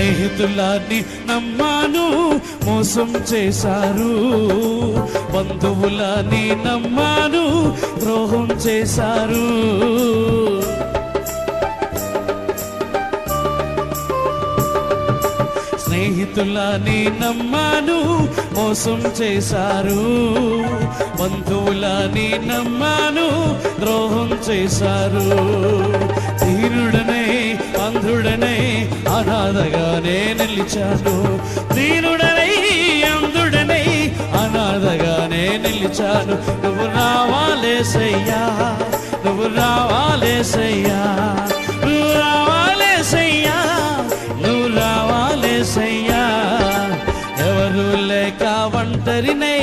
స్నేహితులని నమ్మాను, మోసం చేశారు. బంధువులని నమ్మాను, ద్రోహం చేశారు. స్నేహితులని నమ్మాను, మోసం చేశారు. బంధువులని నమ్మాను, ద్రోహం చేశారు. దీనుడనే అంధుడనే అనాథగానే నిలిచాను. దీనుడనై అంధుడనై అనాథగానే నిలిచాను. నువ్వు రావాలేసయ్యా, నువ్వు రావాలేసయ్యా, నువ్వు రావాలేసయ్యా, నువ్వు రావాలేసయ్యా. ఎవరు లేక ఒంటరినై